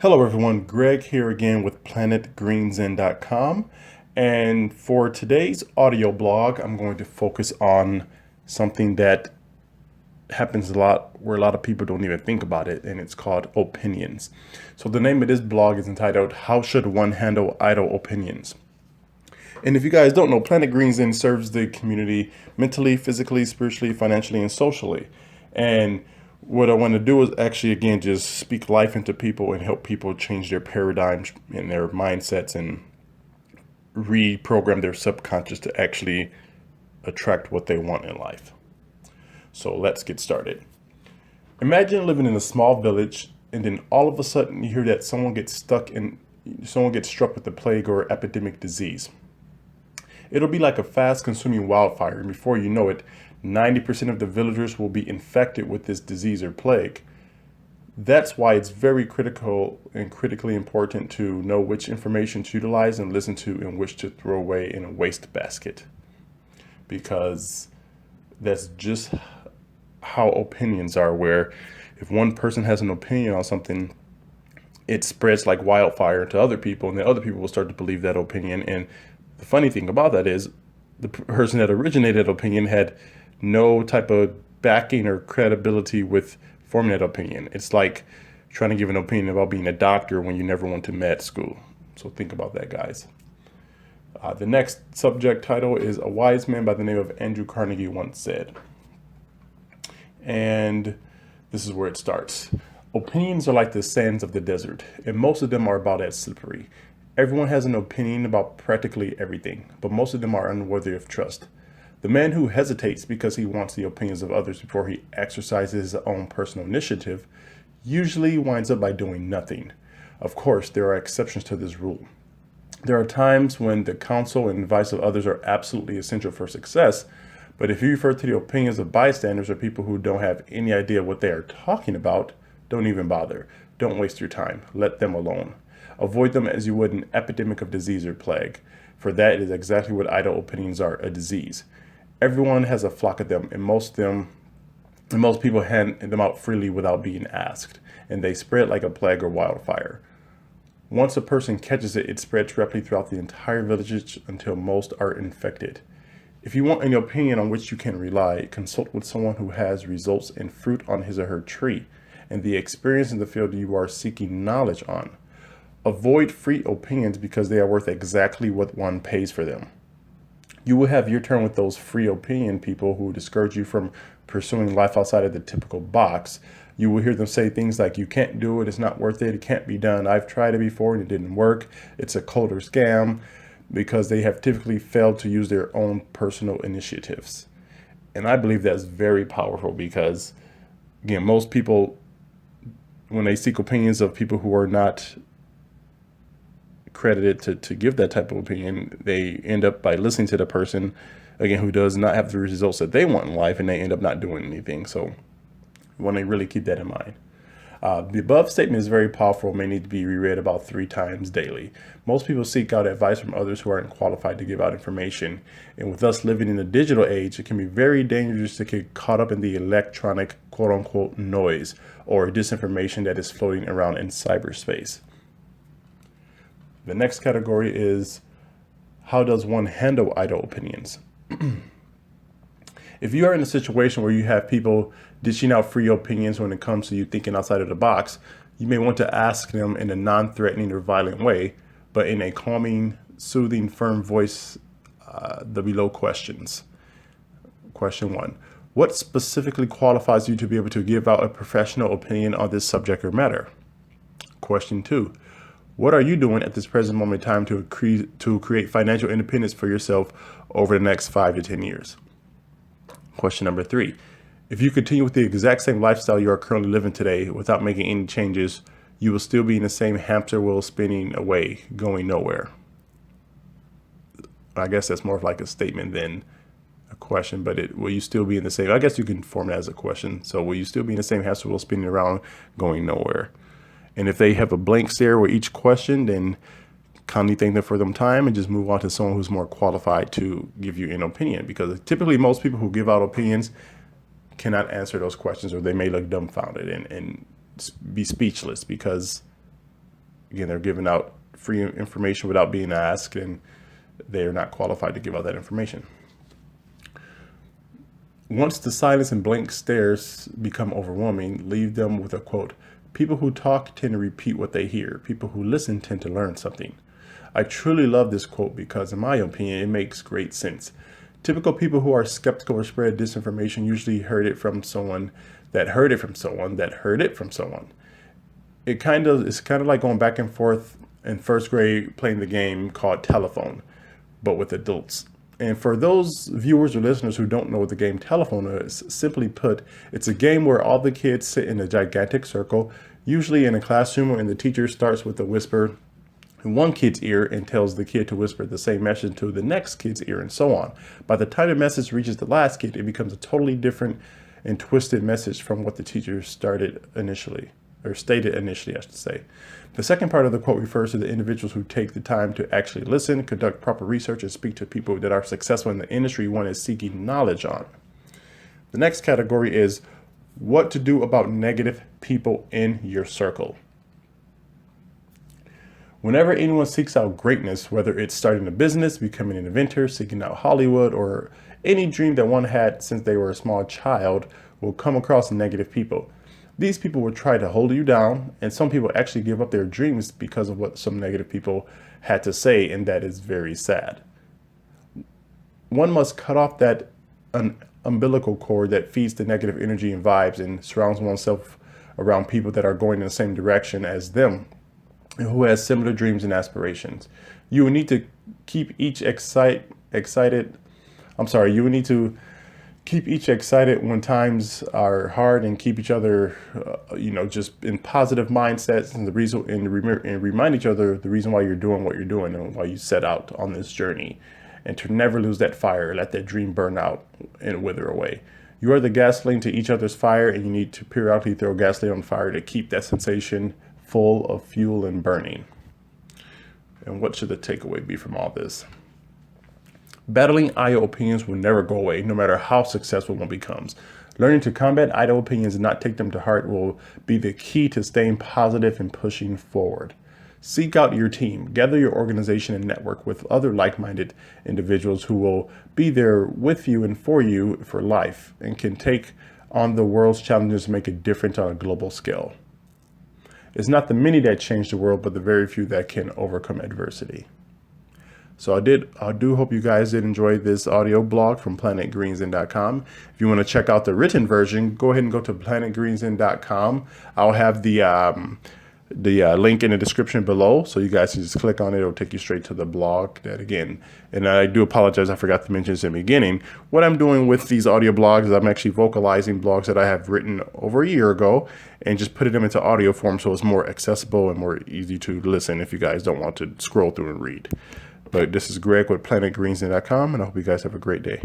Hello everyone, Greg here again with planetgreenzen.com. And for today's audio blog, I'm going to focus on something that happens a lot where a lot of people don't even think about it, and it's called opinions. So the name of this blog is entitled, How Should One Handle Idle Opinions? And if you guys don't know, Planet Green Zen serves the community mentally, physically, spiritually, financially, and socially. And what I want to do is actually, again, just speak life into people and help people change their paradigms and their mindsets and reprogram their subconscious to actually attract what they want in life. So let's get started. Imagine living in a small village, and then all of a sudden you hear that someone gets struck with the plague or epidemic disease. It'll be like a fast-consuming wildfire, and before you know it, 90% of the villagers will be infected with this disease or plague. That's why it's very critical and critically important to know which information to utilize and listen to and which to throw away in a waste basket. Because that's just how opinions are, where if one person has an opinion on something, it spreads like wildfire to other people, and then other people will start to believe that opinion. And the funny thing about that is the person that originated that opinion had no type of backing or credibility with forming that opinion. It's like trying to give an opinion about being a doctor when you never went to med school. So think about that, guys. The next subject title is A Wise Man by the name of Andrew Carnegie once said. And this is where it starts. Opinions are like the sands of the desert, and most of them are about as slippery. Everyone has an opinion about practically everything, but most of them are unworthy of trust. The man who hesitates because he wants the opinions of others before he exercises his own personal initiative usually winds up by doing nothing. Of course, there are exceptions to this rule. There are times when the counsel and advice of others are absolutely essential for success, but if you refer to the opinions of bystanders or people who don't have any idea what they are talking about, don't even bother. Don't waste your time. Let them alone. Avoid them as you would an epidemic of disease or plague, for that is exactly what idle opinions are, a disease. Everyone has a flock of them, and most people hand them out freely without being asked, and they spread like a plague or wildfire. Once a person catches it, it spreads rapidly throughout the entire village until most are infected. If you want an opinion on which you can rely, consult with someone who has results and fruit on his or her tree, and the experience in the field you are seeking knowledge on. Avoid free opinions because they are worth exactly what one pays for them. You will have your turn with those free opinion people who discourage you from pursuing life outside of the typical box. You will hear them say things like, you can't do it, it's not worth it, it can't be done, I've tried it before and it didn't work, it's a cult or scam, because they have typically failed to use their own personal initiatives. And I believe that's very powerful because, again, most people, when they seek opinions of people who are not credited to give that type of opinion, they end up by listening to the person, again, who does not have the results that they want in life, and they end up not doing anything. So you want to really keep that in mind. The above statement is very powerful, may need to be reread about 3 times daily. Most people seek out advice from others who aren't qualified to give out information. And with us living in the digital age, it can be very dangerous to get caught up in the electronic quote unquote noise or disinformation that is floating around in cyberspace. The next category is, how does one handle idle opinions? If you are in a situation where you have people dishing out free opinions when it comes to you thinking outside of the box, you may want to ask them in a non-threatening or violent way, but in a calming, soothing, firm voice, the below questions. Question 1. What specifically qualifies you to be able to give out a professional opinion on this subject or matter? Question 2. What are you doing at this present moment in time to create financial independence for yourself over the next 5 to 10 years? Question number 3. If you continue with the exact same lifestyle you are currently living today without making any changes, you will still be in the same hamster wheel spinning away, going nowhere. I guess that's more of like a statement than a question, but will you still be in the same, I guess you can form that as a question. So will you still be in the same hamster wheel spinning around, going nowhere? And if they have a blank stare with each question, then kindly thank them for their time and just move on to someone who's more qualified to give you an opinion, because typically most people who give out opinions cannot answer those questions, or they may look dumbfounded and be speechless because Again, they're giving out free information without being asked, and they are not qualified to give out that information. Once the silence and blank stares become overwhelming, leave them with a quote. People who talk tend to repeat what they hear. People who listen tend to learn something. I truly love this quote because, in my opinion, it makes great sense. Typical people who are skeptical or spread disinformation usually heard it from someone that heard it from someone that heard it from someone. It's kind of like going back and forth in first grade playing the game called telephone, but with adults. And for those viewers or listeners who don't know what the game telephone is, simply put, it's a game where all the kids sit in a gigantic circle, usually in a classroom, and the teacher starts with a whisper in one kid's ear and tells the kid to whisper the same message to the next kid's ear, and so on. By the time the message reaches the last kid, it becomes a totally different and twisted message from what the teacher stated initially, I should say. The second part of the quote refers to the individuals who take the time to actually listen, conduct proper research, and speak to people that are successful in the industry one is seeking knowledge on. The next category is what to do about negative people in your circle. Whenever anyone seeks out greatness, whether it's starting a business, becoming an inventor, seeking out Hollywood, or any dream that one had since they were a small child, will come across negative people. These people will try to hold you down, and some people actually give up their dreams because of what some negative people had to say, and that is very sad. One must cut off that umbilical cord that feeds the negative energy and vibes and surrounds oneself around people that are going in the same direction as them and who has similar dreams and aspirations. You will need to keep each excited when times are hard, and keep each other, just in positive mindsets, and remind each other the reason why you're doing what you're doing and why you set out on this journey, and to never lose that fire, let that dream burn out and wither away. You are the gasoline to each other's fire, and you need to periodically throw gasoline on fire to keep that sensation full of fuel and burning. And what should the takeaway be from all this? Battling idle opinions will never go away, no matter how successful one becomes. Learning to combat idle opinions and not take them to heart will be the key to staying positive and pushing forward. Seek out your team, gather your organization and network with other like-minded individuals who will be there with you and for you for life, and can take on the world's challenges and make a difference on a global scale. It's not the many that change the world, but the very few that can overcome adversity. So I do hope you guys did enjoy this audio blog from planetgreenzen.com. If you want to check out the written version, go ahead and go to planetgreenzen.com. I'll have the link in the description below, so you guys can just click on it. It'll take you straight to the blog. That again, and I do apologize, I forgot to mention this in the beginning. What I'm doing with these audio blogs is I'm actually vocalizing blogs that I have written over a year ago and just putting them into audio form, so it's more accessible and more easy to listen if you guys don't want to scroll through and read. But this is Greg with planetgreenzen.com, and I hope you guys have a great day.